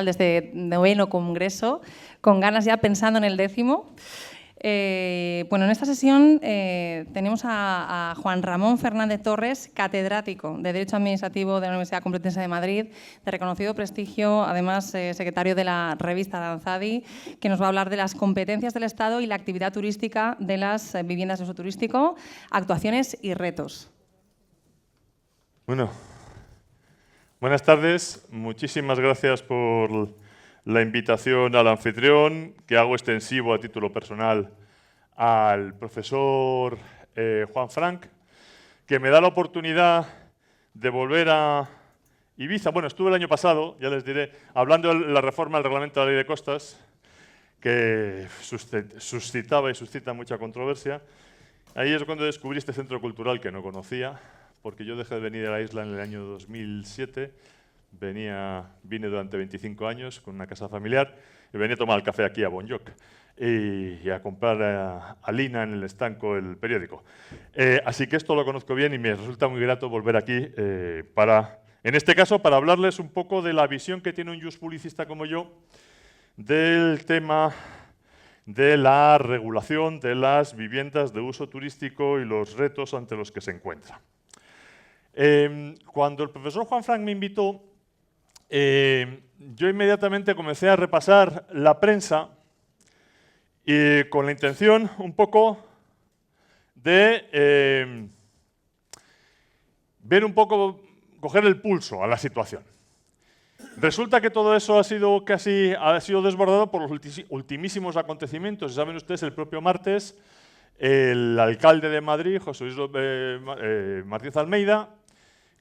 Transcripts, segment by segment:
de este 9º congreso, con ganas ya pensando en el 10º. Bueno, en esta sesión tenemos a Juan Ramón Fernández Torres, catedrático de Derecho Administrativo de la Universidad Complutense de Madrid, de reconocido prestigio, además secretario de la revista Danzadi, que nos va a hablar de las competencias del Estado y la actividad turística de las viviendas de uso turístico, actuaciones y retos. Bueno, buenas tardes. Muchísimas gracias por la invitación al anfitrión, que hago extensivo a título personal al profesor Juan Frank, que me da la oportunidad de volver a Ibiza. Bueno, estuve el año pasado, ya les diré, hablando de la reforma del reglamento de la ley de costas, que suscitaba y suscita mucha controversia. Ahí es cuando descubrí este centro cultural que no conocía, porque yo dejé de venir a la isla en el año 2007, vine durante 25 años con una casa familiar y venía a tomar el café aquí a Bonjoc y a comprar a Lina en el estanco el periódico. Así que esto lo conozco bien y me resulta muy grato volver aquí en este caso, para hablarles un poco de la visión que tiene un justpublicista como yo del tema de la regulación de las viviendas de uso turístico y los retos ante los que se encuentra. Cuando el profesor Juan Frank me invitó, yo inmediatamente comencé a repasar la prensa y con la intención un poco de ver un poco, coger el pulso a la situación. Resulta que todo eso ha sido desbordado por los ultimísimos acontecimientos. Saben ustedes, el propio martes, el alcalde de Madrid, José Luis Martínez Almeida,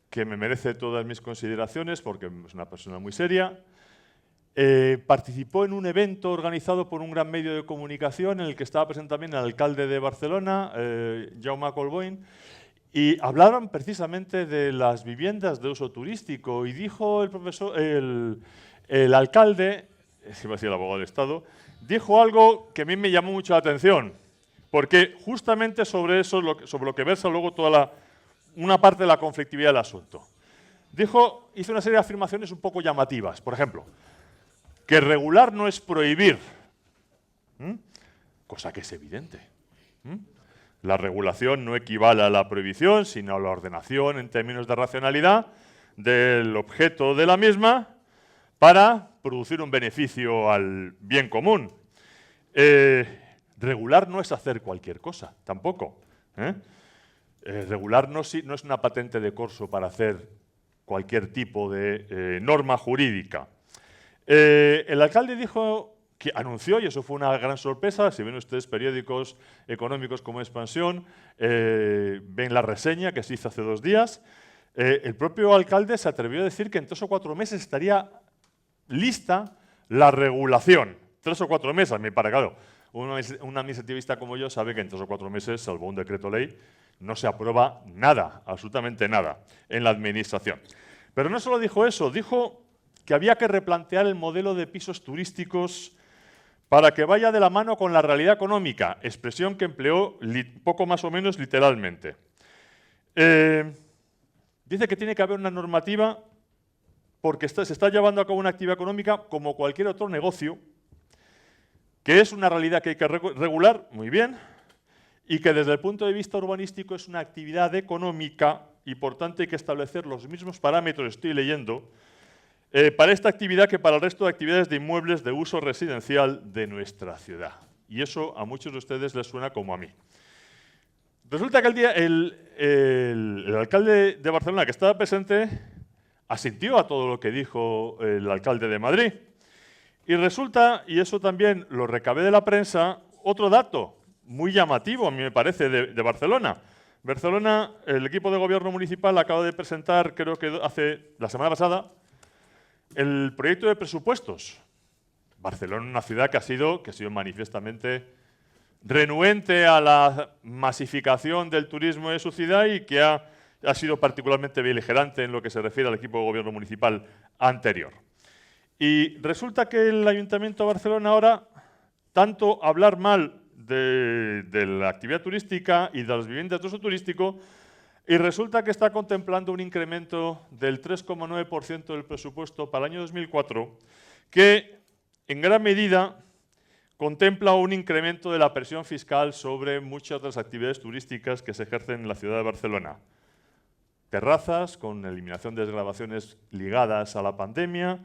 que me merece todas mis consideraciones porque es una persona muy seria, participó en un evento organizado por un gran medio de comunicación en el que estaba presente también el alcalde de Barcelona, Jaume Collboni, y hablaron precisamente de las viviendas de uso turístico y dijo el alcalde, iba a decir el abogado del Estado, dijo algo que a mí me llamó mucho la atención, porque justamente sobre eso, sobre lo que versa luego una parte de la conflictividad del asunto. Hizo una serie de afirmaciones un poco llamativas. Por ejemplo, que regular no es prohibir, cosa que es evidente. La regulación no equivale a la prohibición, sino a la ordenación en términos de racionalidad del objeto de la misma para producir un beneficio al bien común. Regular no es hacer cualquier cosa, tampoco. Regular no es una patente de corso para hacer cualquier tipo de norma jurídica. El alcalde anunció, y eso fue una gran sorpresa, si ven ustedes periódicos económicos como Expansión, ven la reseña que se hizo hace 2 días, el propio alcalde se atrevió a decir que en 3 o 4 meses estaría lista la regulación. 3 o 4 meses, me parece, claro. Un administrativista como yo sabe que en 3 o 4 meses, salvo un decreto ley, no se aprueba nada, absolutamente nada, en la administración. Pero no solo dijo eso, dijo que había que replantear el modelo de pisos turísticos para que vaya de la mano con la realidad económica, expresión que empleó poco más o menos literalmente. Dice que tiene que haber una normativa porque se está llevando a cabo una actividad económica como cualquier otro negocio, que es una realidad que hay que regular, muy bien, y que desde el punto de vista urbanístico es una actividad económica y por tanto hay que establecer los mismos parámetros, estoy leyendo, para esta actividad que para el resto de actividades de inmuebles de uso residencial de nuestra ciudad. Y eso a muchos de ustedes les suena como a mí. Resulta que el alcalde de Barcelona, que estaba presente, asintió a todo lo que dijo el alcalde de Madrid. Y resulta, y eso también lo recabé de la prensa, otro dato muy llamativo, a mí me parece, de Barcelona. Barcelona, el equipo de gobierno municipal acaba de presentar, creo que la semana pasada, el proyecto de presupuestos. Barcelona es una ciudad que ha sido manifiestamente renuente a la masificación del turismo de su ciudad y que ha sido particularmente beligerante en lo que se refiere al equipo de gobierno municipal anterior. Y resulta que el Ayuntamiento de Barcelona ahora, tanto hablar mal de la actividad turística y de las viviendas de uso turístico, y resulta que está contemplando un incremento del 3,9% del presupuesto para el año 2004, que en gran medida contempla un incremento de la presión fiscal sobre muchas de las actividades turísticas que se ejercen en la ciudad de Barcelona. Terrazas con eliminación de desgravaciones ligadas a la pandemia,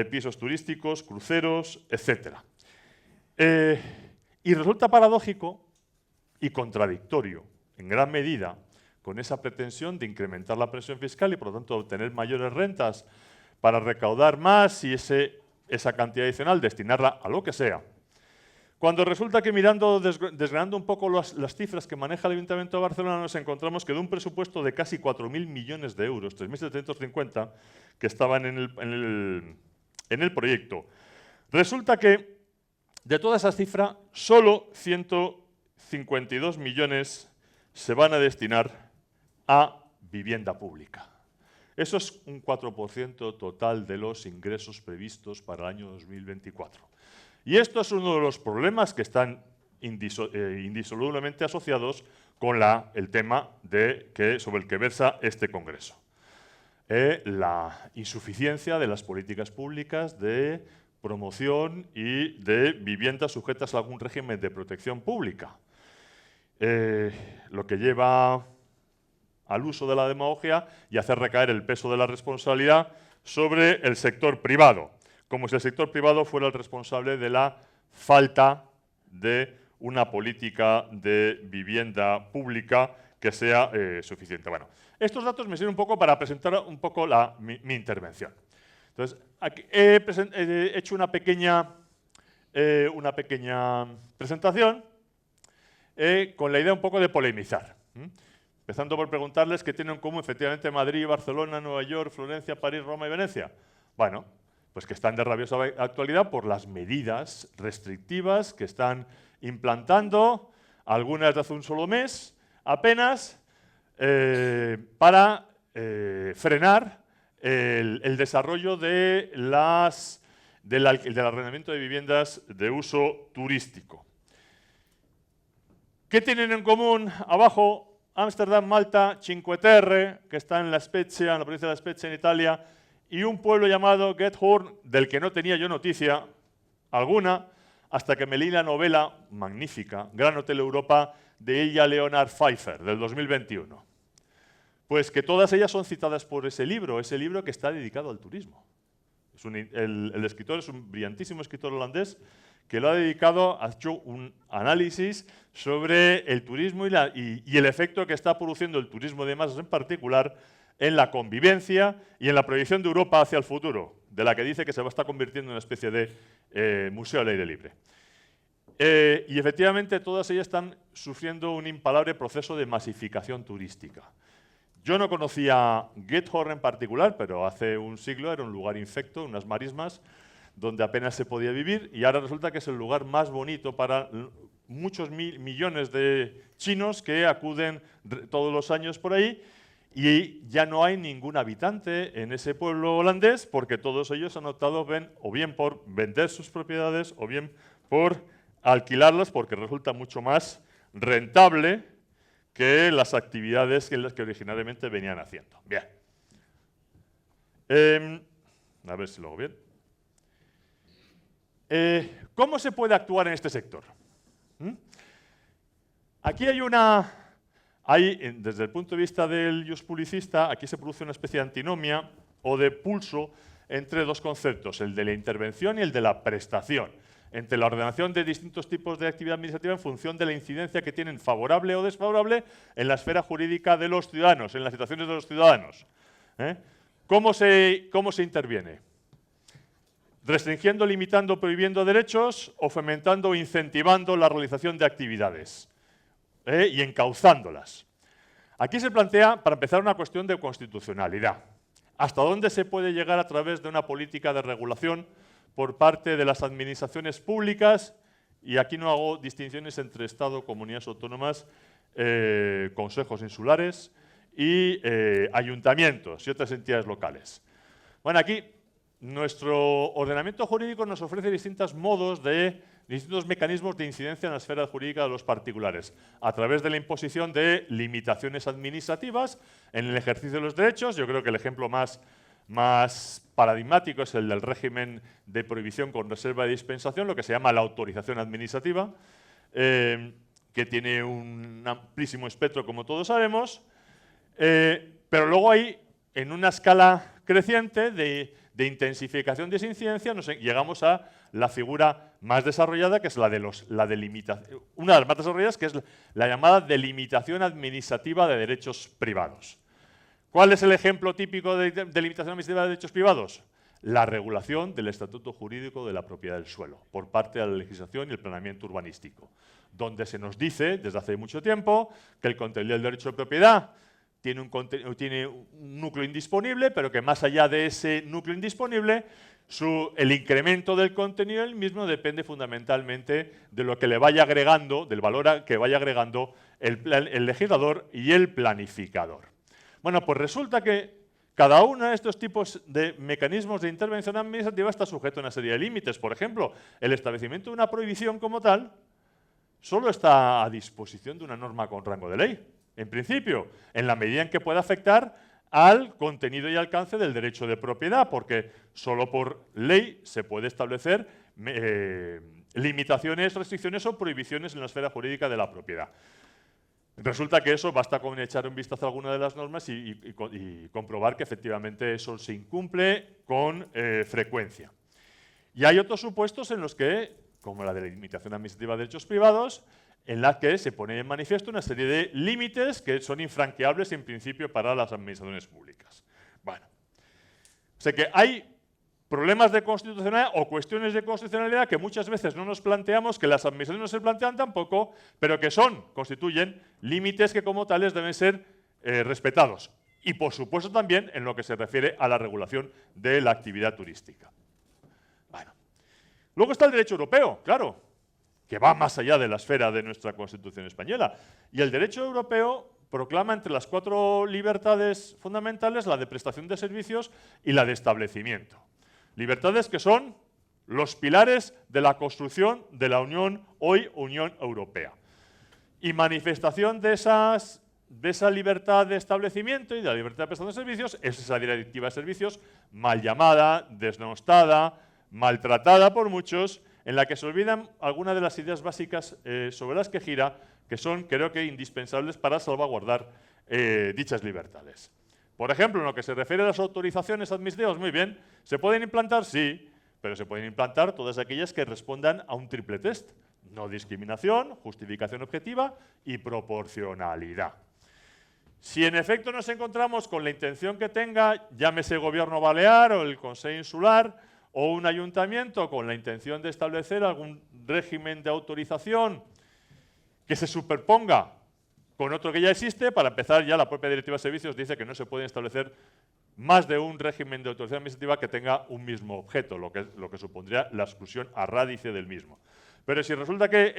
pisos turísticos, cruceros, etc. Y resulta paradójico y contradictorio, en gran medida, con esa pretensión de incrementar la presión fiscal y, por lo tanto, obtener mayores rentas para recaudar más y esa cantidad adicional destinarla a lo que sea. Cuando resulta que desgranando un poco las cifras que maneja el Ayuntamiento de Barcelona, nos encontramos que de un presupuesto de casi 4.000 millones de euros, 3.750, que estaban en el proyecto, resulta que de toda esa cifra, solo 152 millones se van a destinar a vivienda pública. Eso es un 4% total de los ingresos previstos para el año 2024. Y esto es uno de los problemas que están indisolublemente asociados con el tema sobre el que versa este Congreso. La insuficiencia de las políticas públicas de promoción y de viviendas sujetas a algún régimen de protección pública. Lo que lleva al uso de la demagogia y hacer recaer el peso de la responsabilidad sobre el sector privado, como si el sector privado fuera el responsable de la falta de una política de vivienda pública que sea suficiente. Bueno, estos datos me sirven un poco para presentar un poco mi intervención. Entonces, aquí he hecho una pequeña presentación con la idea un poco de polemizar. Empezando por preguntarles qué tienen en común efectivamente Madrid, Barcelona, Nueva York, Florencia, París, Roma y Venecia. Bueno, pues que están de rabiosa actualidad por las medidas restrictivas que están implantando, algunas de hace un solo mes, apenas, para frenar el desarrollo del arrendamiento de viviendas de uso turístico. ¿Qué tienen en común abajo Ámsterdam, Malta, Cinque Terre, que está en La Spezia, en la provincia de La Spezia, en Italia, y un pueblo llamado Gethorn, del que no tenía yo noticia alguna, hasta que me leí la novela magnífica, Gran Hotel Europa, de Ilya Leonard Pfeiffer, del 2021. Pues que todas ellas son citadas por ese libro que está dedicado al turismo. El escritor es un brillantísimo escritor holandés que lo ha dedicado, ha hecho un análisis sobre el turismo y el efecto que está produciendo el turismo de masas en particular en la convivencia y en la proyección de Europa hacia el futuro, de la que dice que se va a estar convirtiendo en una especie de museo al aire libre. Y efectivamente todas ellas están sufriendo un impalable proceso de masificación turística. Yo no conocía Gethorn en particular, pero hace un siglo era un lugar infecto, unas marismas, donde apenas se podía vivir, y ahora resulta que es el lugar más bonito para muchos millones de chinos que acuden todos los años por ahí, y ya no hay ningún habitante en ese pueblo holandés porque todos ellos han optado o bien por vender sus propiedades o bien por alquilarlas porque resulta mucho más rentable que las actividades que originariamente venían haciendo. Bien. A ver si lo hago bien. ¿Cómo se puede actuar en este sector? Aquí desde el punto de vista del iuspublicista, aquí se produce una especie de antinomia o de pulso entre dos conceptos, el de la intervención y el de la prestación, entre la ordenación de distintos tipos de actividad administrativa en función de la incidencia que tienen favorable o desfavorable en la esfera jurídica de los ciudadanos, en las situaciones de los ciudadanos. ¿Cómo se interviene? Restringiendo, limitando, prohibiendo derechos o fomentando o incentivando la realización de actividades y encauzándolas. Aquí se plantea, para empezar, una cuestión de constitucionalidad. ¿Hasta dónde se puede llegar a través de una política de regulación por parte de las administraciones públicas? Y aquí no hago distinciones entre Estado, comunidades autónomas, consejos insulares y ayuntamientos y otras entidades locales. Bueno, aquí nuestro ordenamiento jurídico nos ofrece distintos mecanismos de incidencia en la esfera jurídica de los particulares, a través de la imposición de limitaciones administrativas en el ejercicio de los derechos. Yo creo que el ejemplo más más paradigmático es el del régimen de prohibición con reserva de dispensación, lo que se llama la autorización administrativa, que tiene un amplísimo espectro, como todos sabemos, pero luego hay, en una escala creciente de intensificación de esa incidencia, llegamos a la figura más desarrollada, que es la de limitación, una de las más desarrolladas, que es la llamada delimitación administrativa de derechos privados. ¿Cuál es el ejemplo típico de delimitación administrativa de derechos privados? La regulación del estatuto jurídico de la propiedad del suelo por parte de la legislación y el planeamiento urbanístico, donde se nos dice desde hace mucho tiempo que el contenido del derecho de propiedad tiene un núcleo indisponible, pero que más allá de ese núcleo indisponible, el incremento del contenido del mismo depende fundamentalmente de lo que le vaya agregando, del valor que vaya agregando el legislador y el planificador. Bueno, pues resulta que cada uno de estos tipos de mecanismos de intervención administrativa está sujeto a una serie de límites. Por ejemplo, el establecimiento de una prohibición como tal solo está a disposición de una norma con rango de ley, en principio, en la medida en que pueda afectar al contenido y alcance del derecho de propiedad, porque solo por ley se puede establecer limitaciones, restricciones o prohibiciones en la esfera jurídica de la propiedad. Resulta que eso basta con echar un vistazo a alguna de las normas y comprobar que efectivamente eso se incumple con frecuencia. Y hay otros supuestos en los que, como la de la limitación administrativa de derechos privados, en la que se pone en manifiesto una serie de límites que son infranqueables en principio para las administraciones públicas. Bueno, o sea que hay problemas de constitucionalidad o cuestiones de constitucionalidad que muchas veces no nos planteamos, que las administraciones no se plantean tampoco, pero que constituyen límites que como tales deben ser respetados. Y por supuesto también en lo que se refiere a la regulación de la actividad turística. Bueno. Luego está el derecho europeo, claro, que va más allá de la esfera de nuestra Constitución española. Y el derecho europeo proclama entre las 4 libertades fundamentales la de prestación de servicios y la de establecimiento. Libertades que son los pilares de la construcción de la Unión, hoy Unión Europea. Y manifestación de esa libertad de establecimiento y de la libertad de prestación de servicios es esa directiva de servicios mal llamada, desnostada, maltratada por muchos, en la que se olvidan algunas de las ideas básicas sobre las que gira, que son, creo que, indispensables para salvaguardar dichas libertades. Por ejemplo, en lo que se refiere a las autorizaciones administrativas, muy bien, ¿se pueden implantar? Sí, pero se pueden implantar todas aquellas que respondan a un triple test: no discriminación, justificación objetiva y proporcionalidad. Si en efecto nos encontramos con la intención que tenga, llámese Gobierno Balear o el Consell Insular o un ayuntamiento con la intención de establecer algún régimen de autorización que se superponga con otro que ya existe, para empezar, ya la propia Directiva de Servicios dice que no se puede establecer más de un régimen de autorización administrativa que tenga un mismo objeto, lo que supondría la exclusión a radice del mismo. Pero si resulta que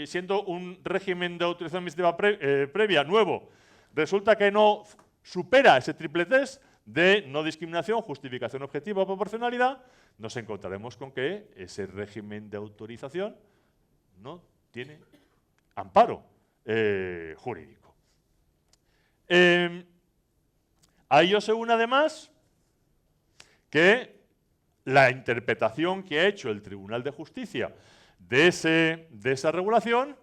siendo un régimen de autorización administrativa previa, nuevo, resulta que no supera ese triple test de no discriminación, justificación objetiva o proporcionalidad, nos encontraremos con que ese régimen de autorización no tiene amparo jurídico. A ello se une además que la interpretación que ha hecho el Tribunal de Justicia de esa regulación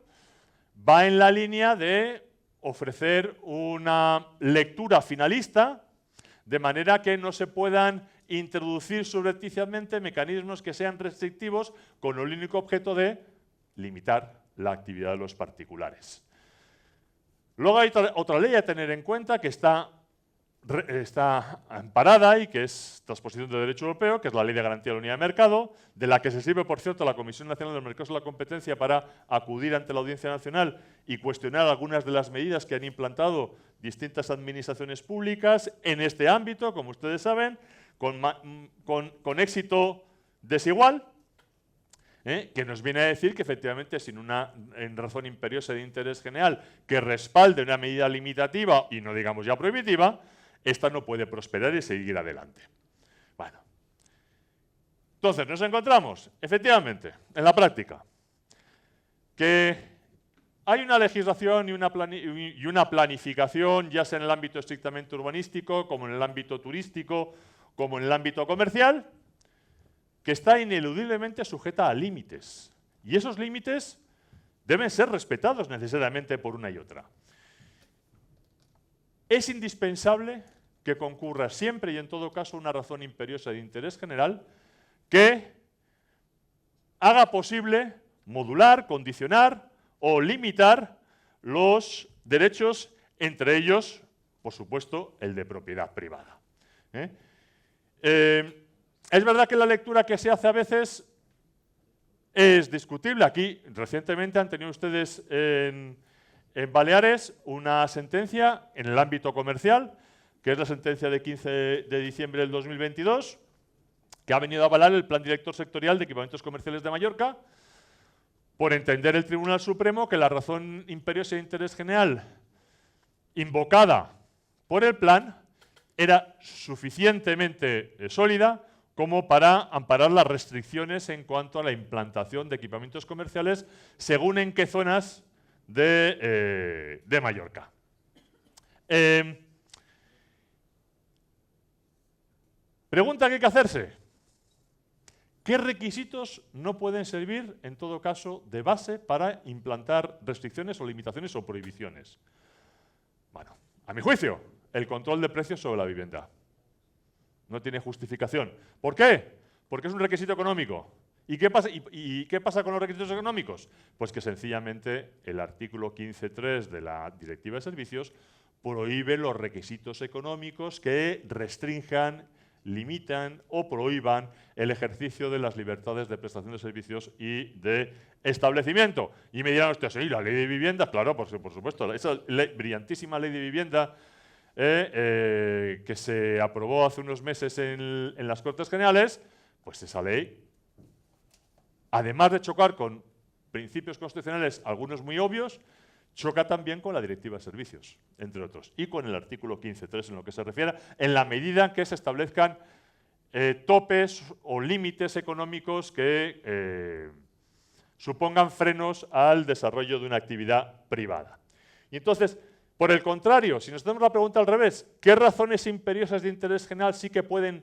va en la línea de ofrecer una lectura finalista, de manera que no se puedan introducir subrepticiamente mecanismos que sean restrictivos con el único objeto de limitar la actividad de los particulares. Luego hay otra ley a tener en cuenta que está amparada y que es transposición de derecho europeo, que es la Ley de Garantía de la Unidad de Mercado, de la que se sirve, por cierto, la Comisión Nacional de los Mercados y la Competencia para acudir ante la Audiencia Nacional y cuestionar algunas de las medidas que han implantado distintas administraciones públicas en este ámbito, como ustedes saben, con éxito desigual, que nos viene a decir que efectivamente sin una razón imperiosa de interés general que respalde una medida limitativa y no digamos ya prohibitiva, esta no puede prosperar y seguir adelante. Bueno, entonces nos encontramos efectivamente en la práctica que hay una legislación y una planificación, ya sea en el ámbito estrictamente urbanístico, como en el ámbito turístico, como en el ámbito comercial, que está ineludiblemente sujeta a límites. Y esos límites deben ser respetados necesariamente por una y otra. Es indispensable que concurra siempre y en todo caso una razón imperiosa de interés general que haga posible modular, condicionar o limitar los derechos, entre ellos, por supuesto, el de propiedad privada. Es verdad que la lectura que se hace a veces es discutible. Aquí, recientemente, han tenido ustedes en Baleares una sentencia en el ámbito comercial, que es la sentencia de 15 de diciembre del 2022, que ha venido a avalar el Plan Director Sectorial de Equipamientos Comerciales de Mallorca, por entender el Tribunal Supremo que la razón imperiosa de interés general invocada por el plan era suficientemente sólida como para amparar las restricciones en cuanto a la implantación de equipamientos comerciales según en qué zonas de Mallorca. Pregunta que hay que hacerse. ¿Qué requisitos no pueden servir, en todo caso, de base para implantar restricciones o limitaciones o prohibiciones? Bueno, a mi juicio, el control de precios sobre la vivienda. No tiene justificación. ¿Por qué? Porque es un requisito económico. ¿Y qué pasa con los requisitos económicos? Pues que sencillamente el artículo 15.3 de la Directiva de Servicios prohíbe los requisitos económicos que restrinjan, limitan o prohíban el ejercicio de las libertades de prestación de servicios y de establecimiento. Y me dirán ustedes, sí, la ley de vivienda, claro, por supuesto, esa brillantísima ley de vivienda que se aprobó hace unos meses en las Cortes Generales, pues esa ley, además de chocar con principios constitucionales, algunos muy obvios, choca también con la Directiva de Servicios, entre otros, y con el artículo 15.3 en lo que se refiere, en la medida en que se establezcan topes o límites económicos que supongan frenos al desarrollo de una actividad privada. Y entonces, por el contrario, si nos hacemos la pregunta al revés, ¿qué razones imperiosas de interés general sí que pueden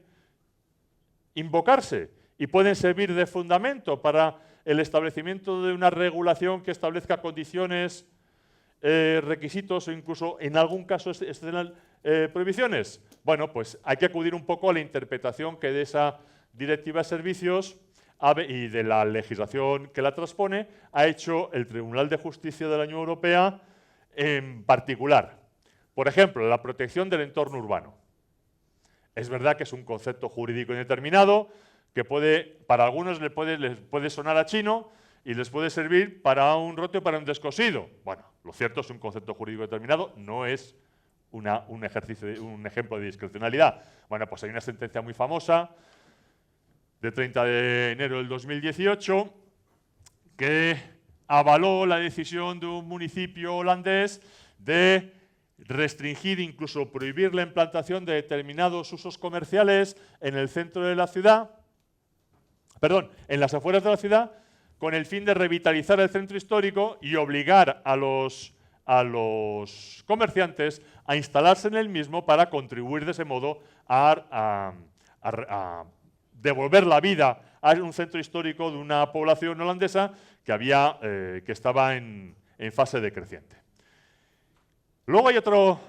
invocarse y pueden servir de fundamento para el establecimiento de una regulación que establezca condiciones, requisitos o incluso en algún caso prohibiciones? Bueno, pues hay que acudir un poco a la interpretación que de esa Directiva de Servicios y de la legislación que la transpone ha hecho el Tribunal de Justicia de la Unión Europea en particular. Por ejemplo, la protección del entorno urbano. Es verdad que es un concepto jurídico indeterminado que para algunos les puede sonar a chino y les puede servir para un roto y para un descosido. Bueno, lo cierto es un concepto jurídico determinado, no es un ejemplo de discrecionalidad. Bueno, pues hay una sentencia muy famosa de 30 de enero del 2018 que avaló la decisión de un municipio holandés de restringir, incluso prohibir la implantación de determinados usos comerciales en el centro de la ciudad, en las afueras de la ciudad, con el fin de revitalizar el centro histórico y obligar a los comerciantes a instalarse en el mismo para contribuir de ese modo a devolver la vida a un centro histórico de una población holandesa que estaba en fase decreciente. Luego hay otro.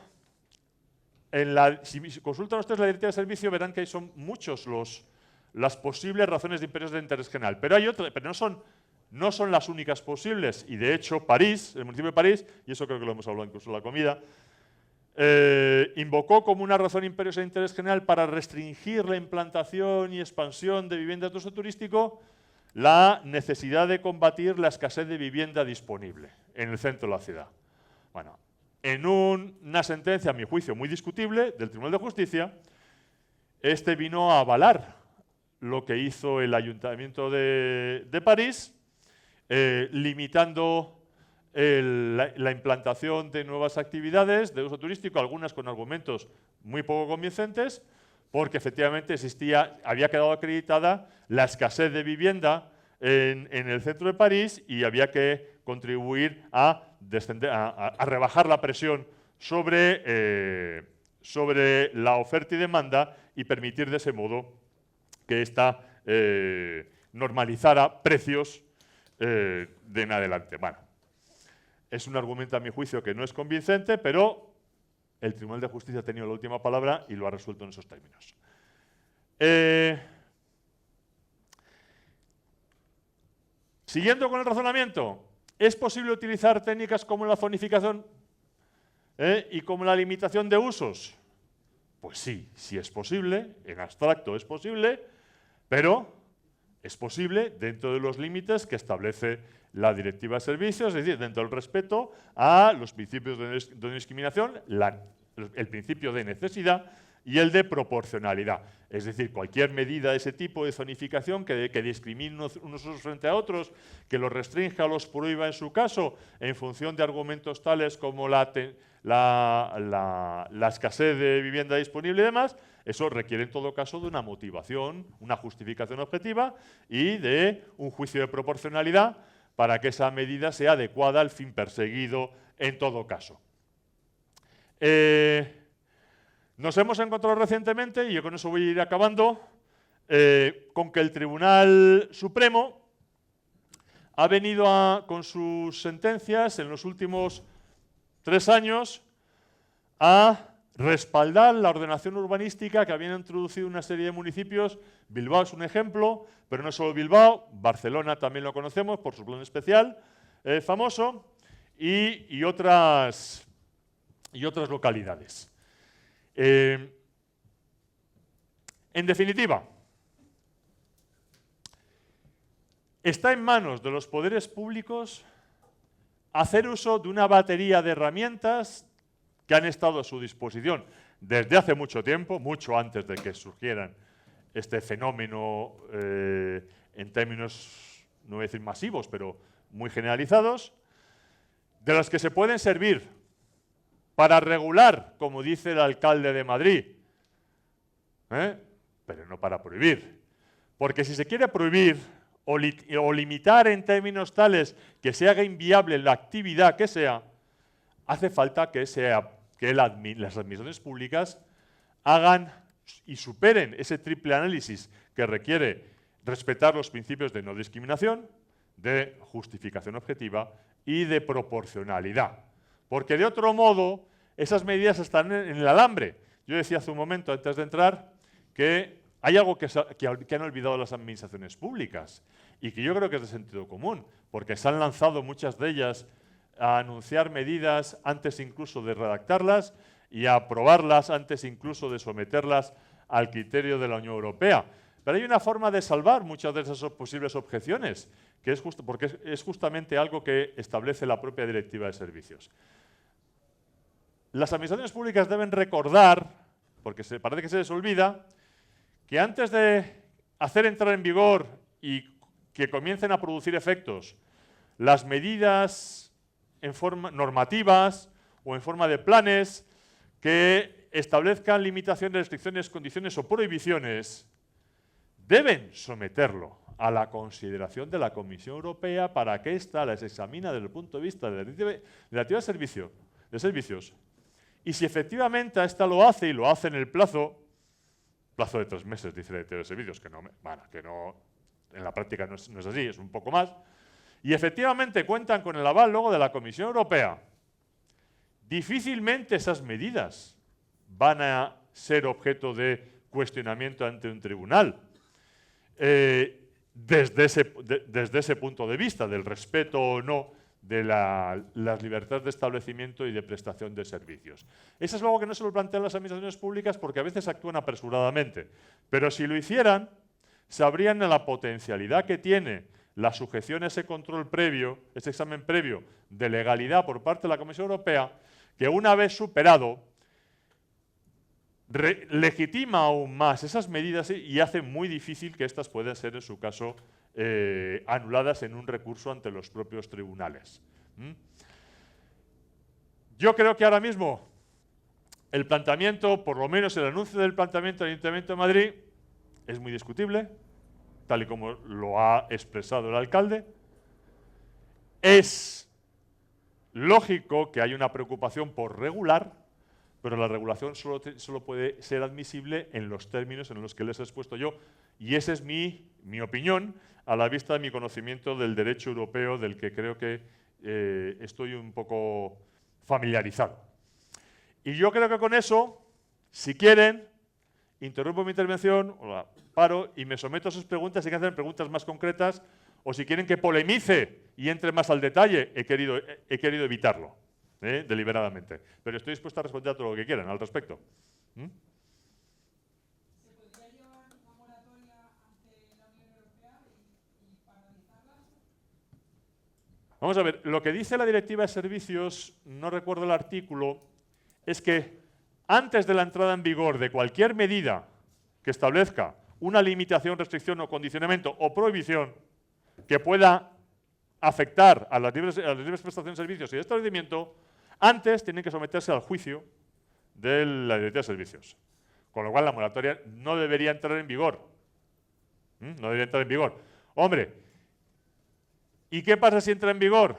Si consultan ustedes la Directiva de Servicio, verán que son muchos las posibles razones de interés general. Pero hay otras, pero no son las únicas posibles. Y de hecho, el municipio de París, y eso creo que lo hemos hablado incluso en la comida, invocó como una razón imperiosa de interés general para restringir la implantación y expansión de viviendas de uso turístico la necesidad de combatir la escasez de vivienda disponible en el centro de la ciudad. Bueno, en una sentencia, a mi juicio, muy discutible del Tribunal de Justicia, vino a avalar lo que hizo el Ayuntamiento de París, limitando la implantación de nuevas actividades de uso turístico, algunas con argumentos muy poco convincentes, porque efectivamente había quedado acreditada la escasez de vivienda en el centro de París y había que contribuir a rebajar la presión sobre la oferta y demanda y permitir de ese modo que ésta normalizara precios de en adelante. Bueno, es un argumento a mi juicio que no es convincente, pero el Tribunal de Justicia ha tenido la última palabra y lo ha resuelto en esos términos. Siguiendo con el razonamiento, ¿es posible utilizar técnicas como la zonificación y como la limitación de usos? Pues sí, sí es posible, en abstracto es posible, pero es posible dentro de los límites que establece la Directiva de Servicios, es decir, dentro del respeto a los principios de no discriminación, el principio de necesidad y el de proporcionalidad. Es decir, cualquier medida de ese tipo de zonificación que discrimine unos frente a otros, que los restrinja o los prohíba en su caso, en función de argumentos tales como la escasez de vivienda disponible y demás, eso requiere en todo caso de una motivación, una justificación objetiva y de un juicio de proporcionalidad para que esa medida sea adecuada al fin perseguido en todo caso. Nos hemos encontrado recientemente, y yo con eso voy a ir acabando, con que el Tribunal Supremo ha venido con sus sentencias en los últimos 3 años a respaldar la ordenación urbanística que habían introducido una serie de municipios. Bilbao es un ejemplo, pero no solo Bilbao, Barcelona también lo conocemos por su plan especial famoso, y otras localidades. En definitiva, está en manos de los poderes públicos hacer uso de una batería de herramientas que han estado a su disposición desde hace mucho tiempo, mucho antes de que surgieran este fenómeno en términos, no voy a decir masivos, pero muy generalizados, de las que se pueden servir para regular, como dice el alcalde de Madrid, pero no para prohibir. Porque si se quiere prohibir o limitar en términos tales que se haga inviable la actividad que sea, hace falta que las administraciones públicas hagan y superen ese triple análisis que requiere respetar los principios de no discriminación, de justificación objetiva y de proporcionalidad. Porque de otro modo, esas medidas están en el alambre. Yo decía hace un momento, antes de entrar, que hay algo que han olvidado las administraciones públicas y que yo creo que es de sentido común, porque se han lanzado muchas de ellas a anunciar medidas antes incluso de redactarlas y a aprobarlas antes incluso de someterlas al criterio de la Unión Europea. Pero hay una forma de salvar muchas de esas posibles objeciones, que es porque es justamente algo que establece la propia Directiva de Servicios. Las administraciones públicas deben recordar, porque parece que se les olvida, que antes de hacer entrar en vigor y que comiencen a producir efectos las medidas normativas o en forma de planes que establezcan limitaciones, restricciones, condiciones o prohibiciones, deben someterlo a la consideración de la Comisión Europea para que ésta las examine desde el punto de vista de la Directiva de Servicios. Y si efectivamente ésta lo hace, y lo hace en el plazo de 3 meses, dice la Directiva de Servicios, que no, en la práctica no es así, es un poco más, y efectivamente cuentan con el aval luego de la Comisión Europea, difícilmente esas medidas van a ser objeto de cuestionamiento ante un tribunal. Desde ese punto de vista, del respeto o no de las libertades de establecimiento y de prestación de servicios. Eso es algo que no se lo plantean las administraciones públicas porque a veces actúan apresuradamente, pero si lo hicieran, sabrían la potencialidad que tiene la sujeción a ese control previo, ese examen previo de legalidad por parte de la Comisión Europea, que una vez superado, legitima aún más esas medidas y hace muy difícil que éstas puedan ser, en su caso, anuladas en un recurso ante los propios tribunales. Yo creo que ahora mismo el planteamiento, por lo menos el anuncio del planteamiento del Ayuntamiento de Madrid, es muy discutible, tal y como lo ha expresado el alcalde. Es lógico que hay una preocupación por regular, pero la regulación solo puede ser admisible en los términos en los que les he expuesto yo. Y esa es mi opinión a la vista de mi conocimiento del derecho europeo, del que creo que estoy un poco familiarizado. Y yo creo que con eso, si quieren, interrumpo mi intervención, o la paro y me someto a sus preguntas, si quieren hacer preguntas más concretas, o si quieren que polemice y entre más al detalle, he querido evitarlo, deliberadamente. Pero estoy dispuesto a responder a todo lo que quieran al respecto. ¿Se podría llevar una moratoria ante la Unión Europea y paralizarla? Vamos a ver, lo que dice la Directiva de Servicios, no recuerdo el artículo, es que antes de la entrada en vigor de cualquier medida que establezca una limitación, restricción o condicionamiento o prohibición que pueda afectar a las libres prestaciones de servicios y de establecimiento, antes tienen que someterse al juicio de la Directiva de Servicios. Con lo cual, la moratoria no debería entrar en vigor. No debería entrar en vigor. Hombre, ¿y qué pasa si entra en vigor?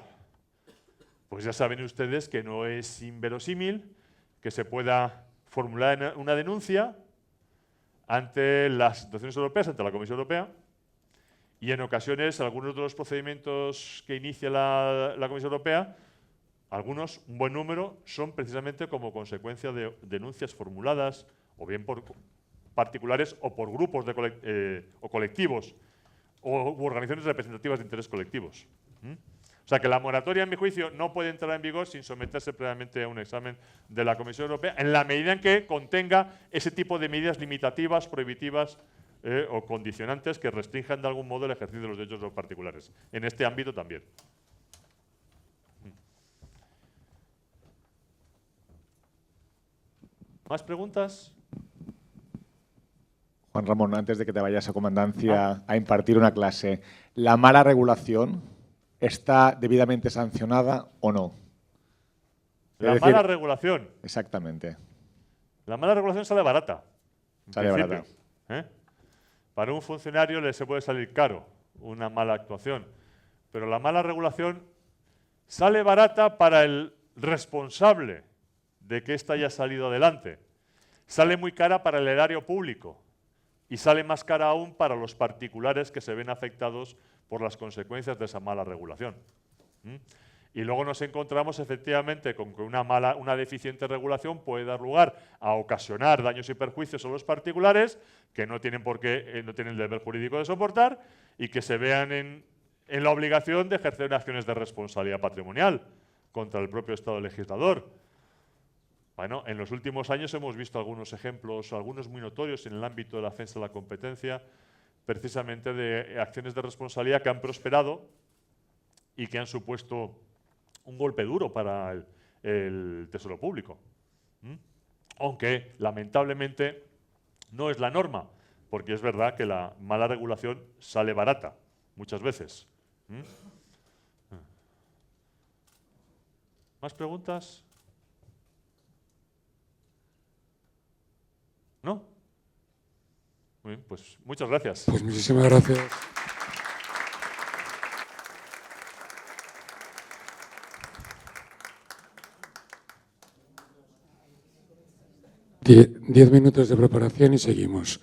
Pues ya saben ustedes que no es inverosímil que se pueda formular una denuncia ante las instituciones europeas, ante la Comisión Europea, y en ocasiones algunos de los procedimientos que inicia la Comisión Europea, algunos, un buen número, son precisamente como consecuencia de denuncias formuladas o bien por particulares o por grupos o colectivos u organizaciones representativas de interés colectivos. O sea que la moratoria, en mi juicio, no puede entrar en vigor sin someterse previamente a un examen de la Comisión Europea, en la medida en que contenga ese tipo de medidas limitativas, prohibitivas o condicionantes que restrinjan de algún modo el ejercicio de los derechos de los particulares. En este ámbito también. ¿Más preguntas? Juan Ramón, antes de que te vayas a comandancia a impartir una clase, ¿la mala regulación está debidamente sancionada o no? Mala regulación. Exactamente. La mala regulación sale barata. Sale barata. Para un funcionario le se puede salir caro una mala actuación, pero la mala regulación sale barata para el responsable de que ésta haya salido adelante. Sale muy cara para el erario público y sale más cara aún para los particulares que se ven afectados por las consecuencias de esa mala regulación. Y luego nos encontramos efectivamente con que una deficiente regulación puede dar lugar a ocasionar daños y perjuicios a los particulares que no tienen no tienen el deber jurídico de soportar y que se vean en la obligación de ejercer acciones de responsabilidad patrimonial contra el propio Estado legislador. Bueno, en los últimos años hemos visto algunos ejemplos, algunos muy notorios en el ámbito de la defensa de la competencia, precisamente de acciones de responsabilidad que han prosperado y que han supuesto un golpe duro para el Tesoro Público. Aunque, lamentablemente, no es la norma, porque es verdad que la mala regulación sale barata, muchas veces. ¿Más preguntas? ¿No? Muy bien, pues muchas gracias. Pues muchísimas gracias. Diez minutos de preparación y seguimos.